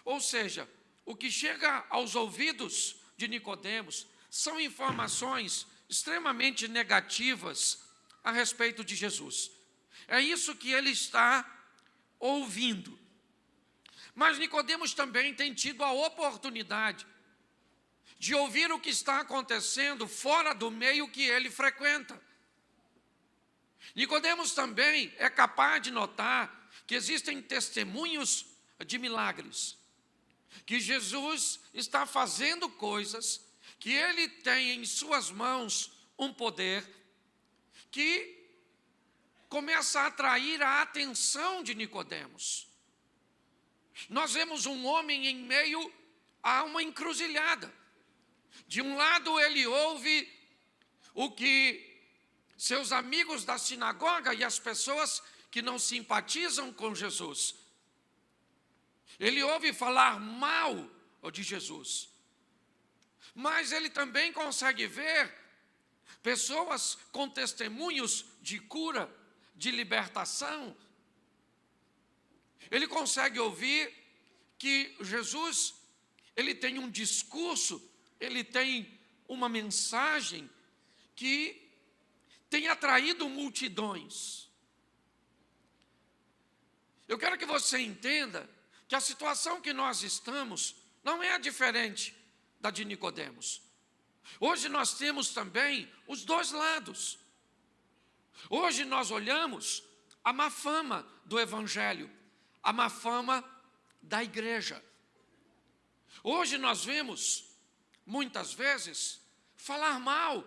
Ou seja, o que chega aos ouvidos de Nicodemos são informações extremamente negativas a respeito de Jesus. É isso que ele está ouvindo. Mas Nicodemos também tem tido a oportunidade de ouvir o que está acontecendo fora do meio que ele frequenta. Nicodemos também é capaz de notar que existem testemunhos de milagres, que Jesus está fazendo coisas, que ele tem em suas mãos um poder que começa a atrair a atenção de Nicodemos. Nós vemos um homem em meio a uma encruzilhada. De um lado ele ouve o que seus amigos da sinagoga e as pessoas que não simpatizam com Jesus, ele ouve falar mal de Jesus. Mas ele também consegue ver pessoas com testemunhos de cura, de libertação. Ele consegue ouvir que Jesus, ele tem um discurso, ele tem uma mensagem que tem atraído multidões. Eu quero que você entenda que a situação que nós estamos não é diferente da de Nicodemos. Hoje nós temos também os dois lados. Hoje nós olhamos a má fama do Evangelho, a má fama da igreja. Hoje nós vemos, muitas vezes, falar mal.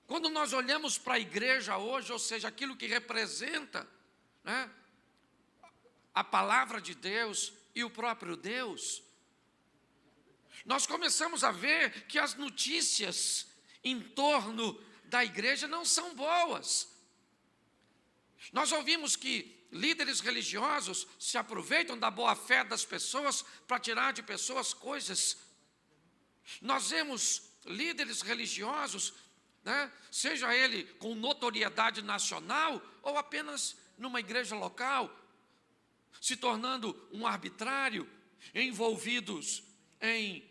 Quando nós olhamos para a igreja hoje, ou seja, aquilo que representa, né, a palavra de Deus e o próprio Deus, nós começamos a ver que as notícias em torno da igreja não são boas. Nós ouvimos que líderes religiosos se aproveitam da boa-fé das pessoas para tirar de pessoas coisas. Nós vemos líderes religiosos, né, seja ele com notoriedade nacional ou apenas numa igreja local, se tornando um arbitrário, envolvidos em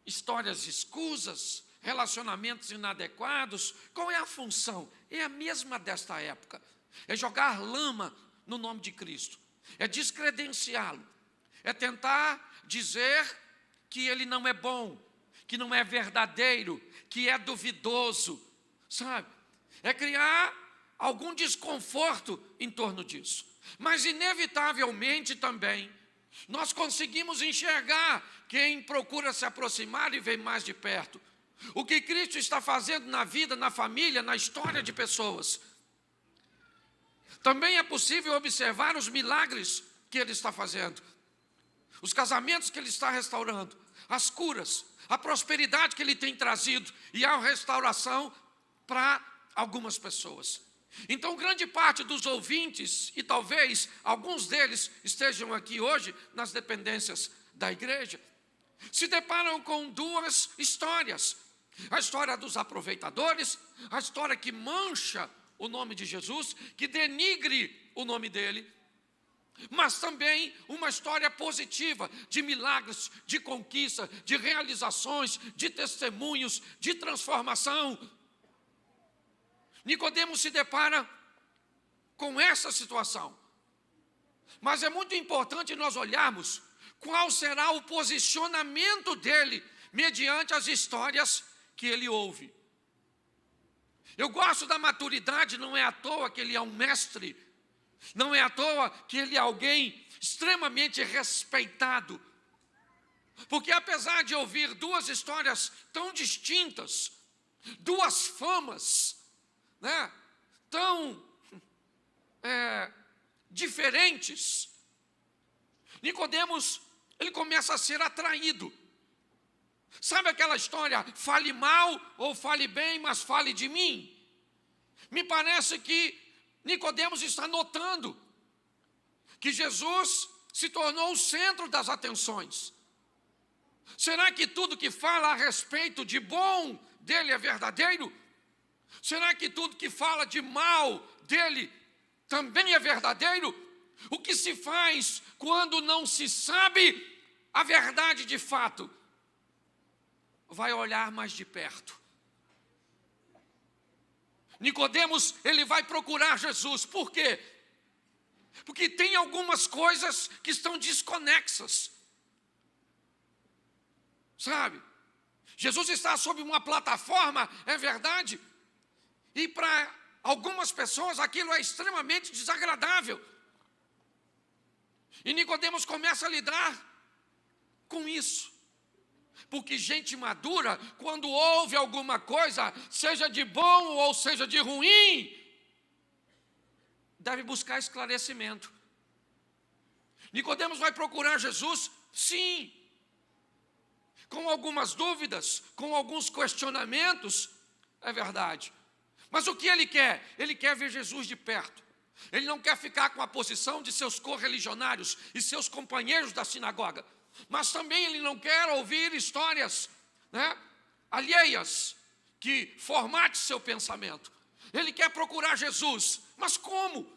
histórias escusas, relacionamentos inadequados. Qual é a função? É a mesma desta época. É jogar lama no nome de Cristo. É descredenciá-lo. É tentar dizer que ele não é bom, que não é verdadeiro, que é duvidoso, sabe? É criar algum desconforto em torno disso. Mas, inevitavelmente também, nós conseguimos enxergar quem procura se aproximar e ver mais de perto o que Cristo está fazendo na vida, na família, na história de pessoas. Também é possível observar os milagres que Ele está fazendo, os casamentos que Ele está restaurando, as curas, a prosperidade que Ele tem trazido e a restauração para algumas pessoas. Então, grande parte dos ouvintes, e talvez alguns deles estejam aqui hoje nas dependências da igreja, se deparam com duas histórias. A história dos aproveitadores, a história que mancha o nome de Jesus, que denigre o nome dele, mas também uma história positiva, de milagres, de conquista, de realizações, de testemunhos, de transformação. Nicodemos se depara com essa situação. Mas é muito importante nós olharmos qual será o posicionamento dele mediante as histórias que ele ouve. Eu gosto da maturidade, não é à toa que ele é um mestre, não é à toa que ele é alguém extremamente respeitado. Porque apesar de ouvir duas histórias tão distintas, duas famas, né, tão diferentes, Nicodemos, ele começa a ser atraído. Sabe aquela história, fale mal ou fale bem, mas fale de mim? Me parece que Nicodemos está notando que Jesus se tornou o centro das atenções. Será que tudo que fala a respeito de bom dele é verdadeiro? Será que tudo que fala de mal dele também é verdadeiro? O que se faz quando não se sabe a verdade de fato? Vai olhar mais de perto. Nicodemos, ele vai procurar Jesus. Por quê? Porque tem algumas coisas que estão desconexas. Sabe? Jesus está sob uma plataforma, é verdade. E para algumas pessoas aquilo é extremamente desagradável. E Nicodemos começa a lidar com isso. Porque gente madura, quando ouve alguma coisa, seja de bom ou seja de ruim, deve buscar esclarecimento. Nicodemos vai procurar Jesus, sim, com algumas dúvidas, com alguns questionamentos, é verdade. Mas o que ele quer? Ele quer ver Jesus de perto. Ele não quer ficar com a posição de seus correligionários e seus companheiros da sinagoga. Mas também ele não quer ouvir histórias, alheias, que formate seu pensamento. Ele quer procurar Jesus. Mas como?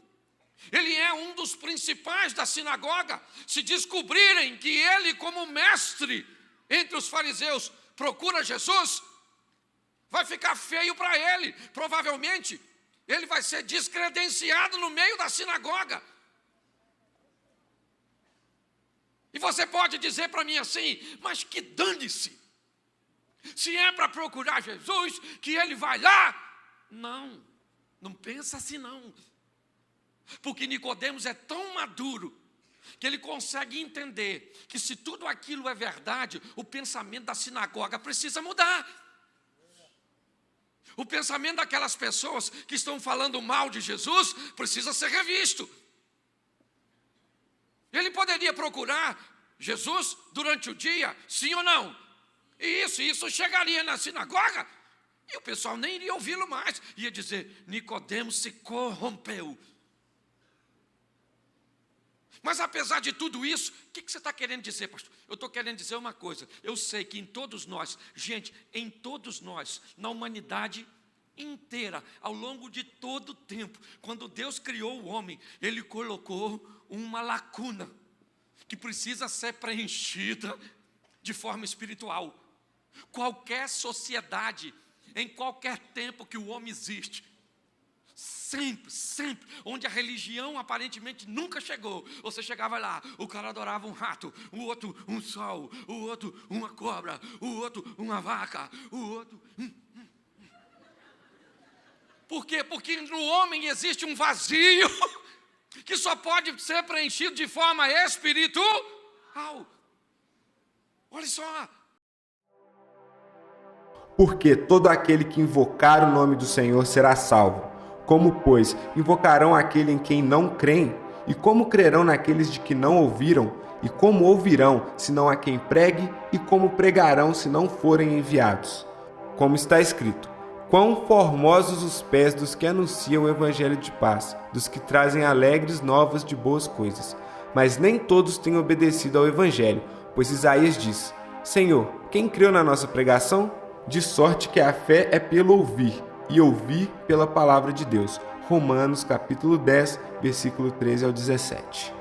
Ele é um dos principais da sinagoga. Se descobrirem que ele, como mestre entre os fariseus, procura Jesus, vai ficar feio para ele. Provavelmente, ele vai ser descredenciado no meio da sinagoga. E você pode dizer para mim assim, mas que dane-se. Se é para procurar Jesus, que ele vai lá. Não, não pensa assim não. Porque Nicodemos é tão maduro que ele consegue entender que se tudo aquilo é verdade, o pensamento da sinagoga precisa mudar. O pensamento daquelas pessoas que estão falando mal de Jesus precisa ser revisto. Ele poderia procurar Jesus durante o dia, sim ou não? E isso chegaria na sinagoga e o pessoal nem iria ouvi-lo mais. Ia dizer, Nicodemos se corrompeu. Mas apesar de tudo isso, o que você está querendo dizer, pastor? Eu estou querendo dizer uma coisa. Eu sei que em todos nós, gente, em todos nós, na humanidade inteira, ao longo de todo o tempo, quando Deus criou o homem, Ele colocou uma lacuna que precisa ser preenchida de forma espiritual. Qualquer sociedade, em qualquer tempo que o homem existe, sempre, onde a religião aparentemente nunca chegou, você chegava lá, o cara adorava um rato, o outro um sol, o outro uma cobra, o outro uma vaca, o outro... Por quê? Porque no homem existe um vazio que só pode ser preenchido de forma espiritual. Olha só. Porque todo aquele que invocar o nome do Senhor será salvo. Como, pois, invocarão aquele em quem não creem? E como crerão naqueles de que não ouviram? E como ouvirão, se não há quem pregue? E como pregarão, se não forem enviados? Como está escrito, quão formosos os pés dos que anunciam o evangelho de paz, dos que trazem alegres novas de boas coisas. Mas nem todos têm obedecido ao evangelho, pois Isaías diz, Senhor, quem creu na nossa pregação? De sorte que a fé é pelo ouvir, e ouvir pela palavra de Deus. Romanos capítulo 10, versículo 13 ao 17.